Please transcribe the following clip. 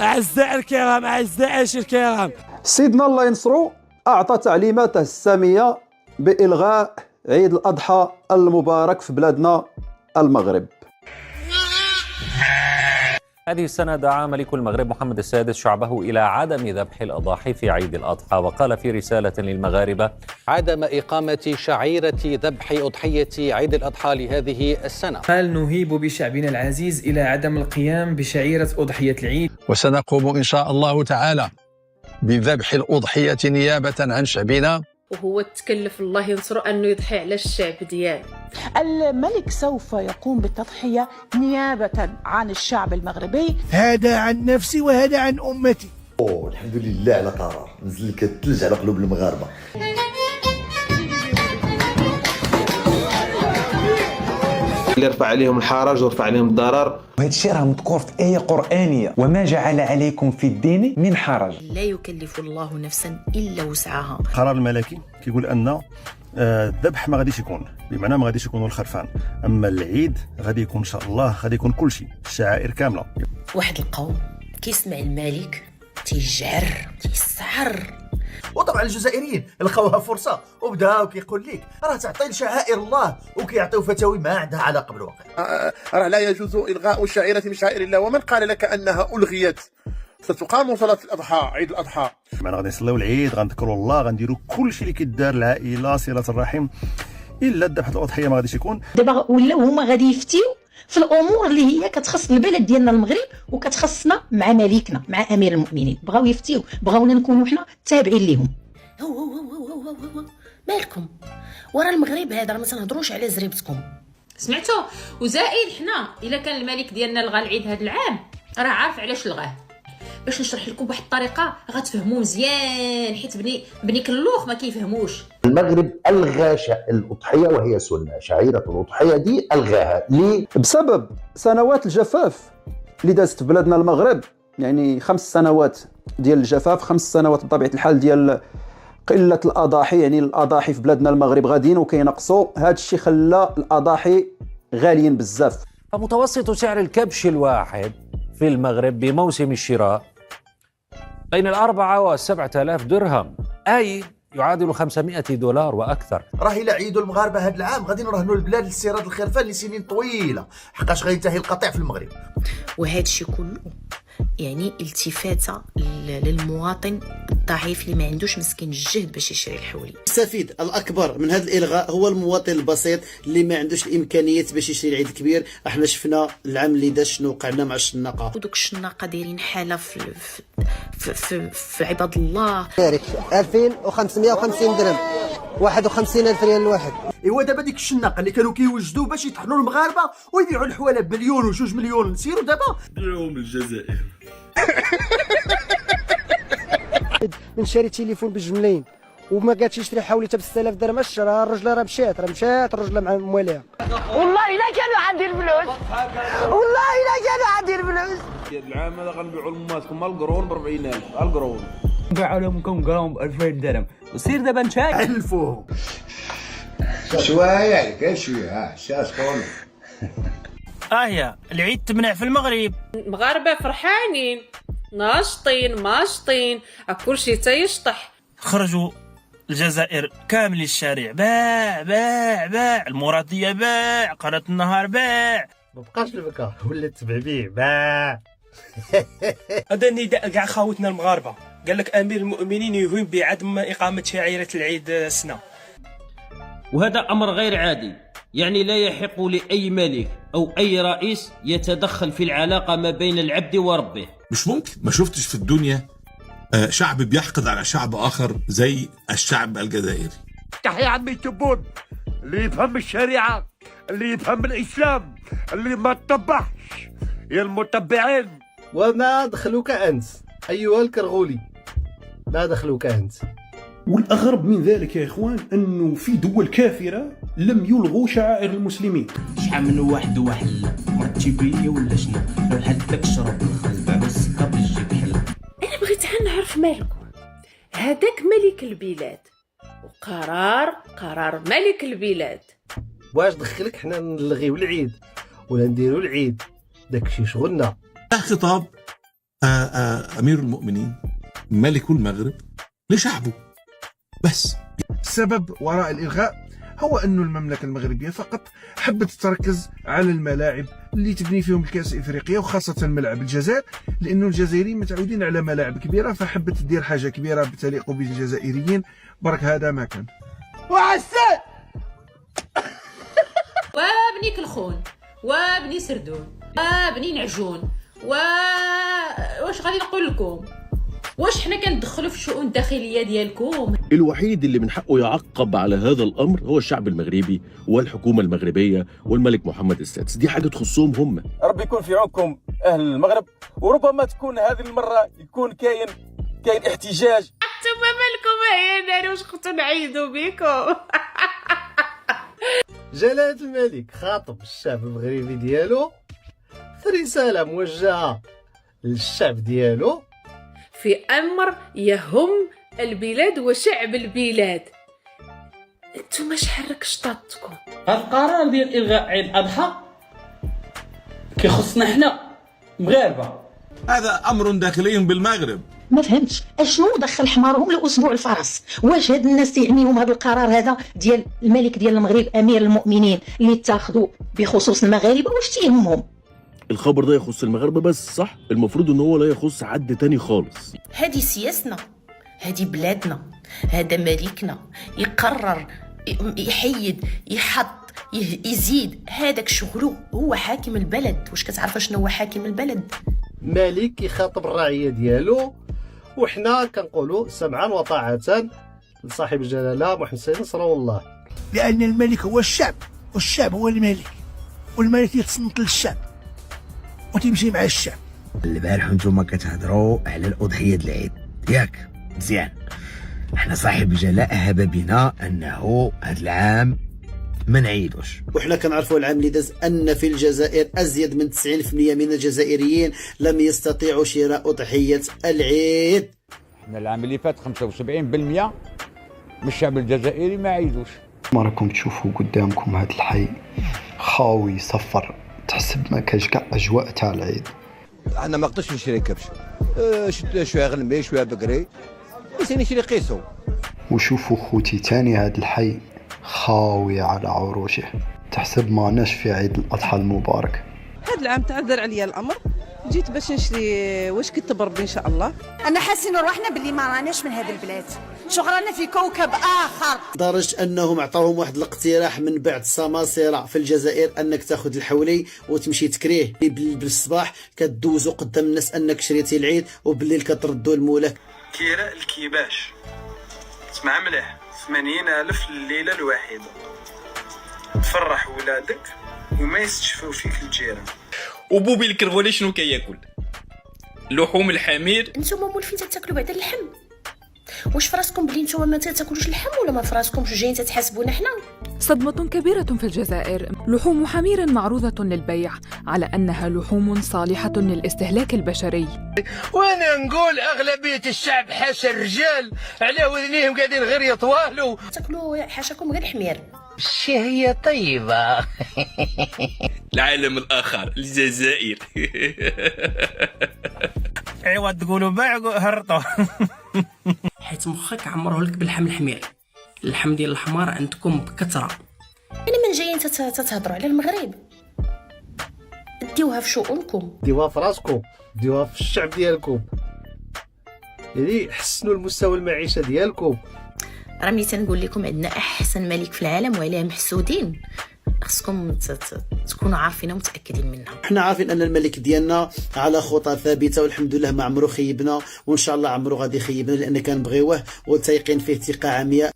أعزائي الكرام، أعزائي الكرام، سيدنا الله ينصرو أعطى تعليماته السامية بإلغاء عيد الأضحى المبارك في بلادنا المغرب. هذه السنة دعا ملك المغرب محمد السادس شعبه إلى عدم ذبح الأضاحي في عيد الأضحى، وقال في رسالة للمغاربة: عدم إقامة شعيرة ذبح أضحية عيد الأضحى لهذه السنة. قال: نهيب بشعبنا العزيز إلى عدم القيام بشعيرة أضحية العيد، وسنقوم إن شاء الله تعالى بذبح الأضحية نيابة عن شعبنا. وهو تكلف الله ينصره أنه يضحي على الشعب ديالو. الملك سوف يقوم بالتضحية نيابة عن الشعب المغربي. هذا عن نفسي وهذا عن أمتي. الحمد لله على قرار نزل لك الثلج على قلوب المغاربة. اللي يرفع عليهم الحرج ويرفع عليهم الضرر. وهذا الشيء راه مذكور في آية قرآنية: وما جعل عليكم في الدين من حرج. لا يكلف الله نفسا إلا وسعها. القرار الملكي كيقول أن الذبح ما غاديش يكون، بمعنى ما غاديش يكونوا الخرفان، أما العيد غادي يكون إن شاء الله غادي يكون كل شيء، الشعائر كاملة. واحد القوم كيسمع الملك تيجعر تيسعر. وطبعا الجزائريين لقاوها فرصه وبداو كيقول لك راه تعطي لشعائر الله وكيعطيو فتاوي ما عندها علاقه بالواقع. راه لا يجوز الغاء شعيره من شعائر الله، ومن قال لك انها الغيت؟ ستقام صلاه الاضحى، عيد الاضحى، معنا غادي نصليو العيد، غنذكروا الله، غنديروا كل شيء اللي كيدار العائله، صله الرحم، الا الذبح الاضحيه ما غاديش يكون. دابا ولاو هما غادي يفتيو في الامور اللي هي كتخص البلد ديالنا المغرب وكتخصنا مع ملكنا مع امير المؤمنين. بغاو يفتيو، بغاونا نكونوا حنا تابعين ليهم. هو مالكم ورا المغرب هذا؟ راه ما تنهضروش على زريبتكم، سمعتوا؟ وزائد حنا الا كان الملك ديالنا لغى العيد هذا العام راه عارف علاش لغاه. باش نشرح لكم بواحد الطريقه غتفهموا مزيان، حيت بني كلوخ ما كيفهموش. المغرب الغى الاضحيه وهي سنه، شعيره الاضحيه دي الغاها ليه؟ بسبب سنوات الجفاف اللي دازت في بلادنا المغرب، يعني 5 سنوات ديال الجفاف، 5 سنوات بطبيعه الحال ديال قله الاضاحي، يعني الاضاحي في بلادنا المغرب غاديين وكينقصوا. هذا الشيء خلى الاضاحي غاليين بزاف. فمتوسط سعر الكبش الواحد في المغرب بموسم الشراء بين 4 و7 آلاف درهم، أي يعادل 500 دولار وأكثر. راه إلا عيدوا المغاربة هذا العام غادي نرهنوا البلاد لاستيراد الخرفان لسنين طويلة، حقاش غينتهي القطيع في المغرب. وهذا الشيء كله يعني التفاتة للمواطن الضعيف اللي ما عندوش مسكين الجهد باش يشري الحولي. السفيد الأكبر من هذا الإلغاء هو المواطن البسيط اللي ما عندوش الإمكانيات باش يشري العيد الكبير. احنا شفنا العام اللي داز شنو وقع لنا مع الشناقة، ودوك الشناقة دايرين حالة في عباد الله. 2550 درهم، 51,000 ريال الواحد. ايوا دابا ديك الشناقه اللي كانوا كيوجدوا باش يطحنوا المغاربه ويبيعوا الحواله بمليون و2 مليون، سيروا دابا بيعوهم للجزائر. من شاري تليفون بجملين وما قالش يشري حوالي حتى ب 6000 درهم الشهر. الرجله راه مشات الرجله مع مواليها. والله الا كانوا عندي الفلوس، والله الا كانوا عندي الفلوس. العام هذا غنبيعوا لماتكم القرون ب 40,000 القرون، نبيعوا لهم كم قرون ب 2000 درهم، وسير دابا نشاك علفوهم شويه كاين شويه شاسكون. هي العيد تمنع في المغرب. المغاربة فرحانين ناشطين ماشطين، كلشي تيشطح. خرجوا الجزائر كامل الشارع، باع المرادية، باع قناة النهار، باع ما بقاش البكا ولات تبعبيع باع. هذا النداء كاع خاوتنا المغاربة. قال لك امير المؤمنين يهون بعدم اقامة شعيرة العيد السنة، وهذا امر غير عادي. يعني لا يحق لأي ملك أو أي رئيس يتدخل في العلاقة ما بين العبد وربه. مش ممكن، ما شفتش في الدنيا شعب بيحقد على شعب آخر زي الشعب الجزائري. يا عمي تبون اللي يفهم الشريعة، اللي يفهم الإسلام، اللي ما تطبحش يا المتبعين. وما دخلوك أنت أيها الكرغولي، ما دخلوك أنت. والأغرب من ذلك يا إخوان أنه في دول كافرة لم يلغوا شعائر المسلمين. شحال من واحد مرتبية ولا شنو؟ لو حد لك شرب الخل بعد السكر تجيك حل. انا بغيت نعرف مالكم، هذاك ملك البلاد وقرار ملك البلاد، واش دخلك حنا نلغيو العيد ولا نديرو العيد؟ داكشي شغلنا. خطاب أمير المؤمنين ملك المغرب لشعبه بس. السبب وراء الإلغاء هو أن المملكة المغربية فقط حبت تركز على الملاعب اللي تبني فيهم الكأس الإفريقية، وخاصة ملعب الجزائر، لأنه الجزائريين متعودين على ملاعب كبيرة، فحبت تدير حاجة كبيرة بتليق بالجزائريين. برك هذا ما كان. وعسى وابني كلخون وابني سردون وابني نعجون واش غادي نقول لكم؟ واش حنا كندخلوا في الشؤون الداخليه ديالكم؟ الوحيد اللي من حقه يعقب على هذا الامر هو الشعب المغربي والحكومه المغربيه والملك محمد السادس. دي حاجه تخصهم هم. ربي يكون في عونكم اهل المغرب، وربما تكون هذه المره يكون كاين احتجاج. انتم مالكم هنا واش كنتوا نعيدوا بكم؟ جلالة الملك خاطب الشعب المغربي ديالو في رسالة موجهة للشعب ديالو في أمر يهم البلاد وشعب البلاد. انتم شحال شطاتكم؟ هذا القرار ديال إلغاء عيد الأضحى كيخصنا حنا مغاربة. هذا أمر داخلي بالمغرب. ما فهمتش اشنو دخل حمارهم لاسبوع الفرس. واش هاد الناس يعنيهم هذا القرار هذا ديال الملك ديال المغرب امير المؤمنين اللي اتخذوا بخصوص المغاربه؟ واش تيهمهم؟ الخبر ده يخص المغاربه بس، صح؟ المفروض ان هو لا يخص حد تاني خالص. هذه سياستنا، هذه بلادنا، هذا ملكنا يقرر يحيد يحط يزيد، هذاك شغله، هو حاكم البلد. واش كتعرف شنو هو حاكم البلد؟ ملك كيخاطب الرعيه ديالو، وحنا كنقولوا سمعا وطاعه لصاحب الجلاله محمد نصر الله. لان الملك هو الشعب والشعب هو الملك، والملك يتصنت للشعب وتمشي مع الشعب. البارح نتوما كتهضروا على الاضحيه د العيد ياك؟ مزيان. احنا صاحب الجلاله هب بنا انه هذا العام ما نعيدوش. وحنا كنعرفوا العام اللي داز ان في الجزائر ازيد من 90% من الجزائريين لم يستطيعوا شراء اضحيه العيد. احنا العام اللي فات 75% من الشعب الجزائري ما عيدوش. ما راكم تشوفوا قدامكم هذا الحي خاوي صفر، تحسب ما كاش كاع اجواء تاع العيد. انا ما نقدرش نشري كبش، شويه غنمي شويه بقري، بس نشري قيسو. وشوفوا خوتي تاني هذا الحي خاوي على عروشه، تحسب ما ناش في عيد الأضحى المبارك. هذا العام تعذر عليا الأمر، جيت باش نشري واش كتب ربي إن شاء الله. أنا حاسين روحنا باللي ما راناش من هذه البلاد، شغلنا في كوكب آخر. لدرجة أنهم عطاوهم واحد الاقتراح من بعد سماسرة في الجزائر أنك تاخذ الحولي وتمشي تكريه بالصباح، كدوزو قدام الناس أنك شريتي العيد، وبالليل كتردو لمولاك. كيراء الكيباش تسمع مليح، 80,000 الليلة الواحدة، تفرح ولادك وما يستشفوا فيك الجيران. وبوبي الكرغولي شنو كياكل؟ لحوم الحمير. نتوما مولفين تاكلوا بعد اللحم؟ واش فراسكم بلي نتوما ما تاكلوش اللحم، ولا ما فراسكمش جايين تتحاسبونا حنا؟ صدمة كبيرة في الجزائر. لحوم حمير معروضة للبيع على أنها لحوم صالحة للاستهلاك البشري. وانا نقول أغلبية الشعب حاش الرجال على وذنيهم قاعدين غير يطوالوا. تاكلوا حاشاكم غير الحمير. الشهية طيبة. العالم الآخر الجزائر. ايوا تقولوا باع هرطوا. حيت مخك عمره لك باللحم الحمير. اللحم ديال الحمار عندكم بكثره. يعني من جايين تتهضروا على المغرب؟ ديوها في شؤونكم، ديوها في راسكم، ديوها في الشعب ديالكم، يعني حسنوا المستوى المعيشه ديالكم. راه ملي تنقول لكم عندنا احسن ملك في العالم وعليه محسودين، خصكم تكونوا عارفين ومتاكدين منها. احنا عارفين ان الملك ديالنا على خطى ثابته، والحمد لله ما عمرو خيبنا، وان شاء الله عمرو غادي يخيبنا، لان كنبغيوه وتيقين فيه ثقه عمياء.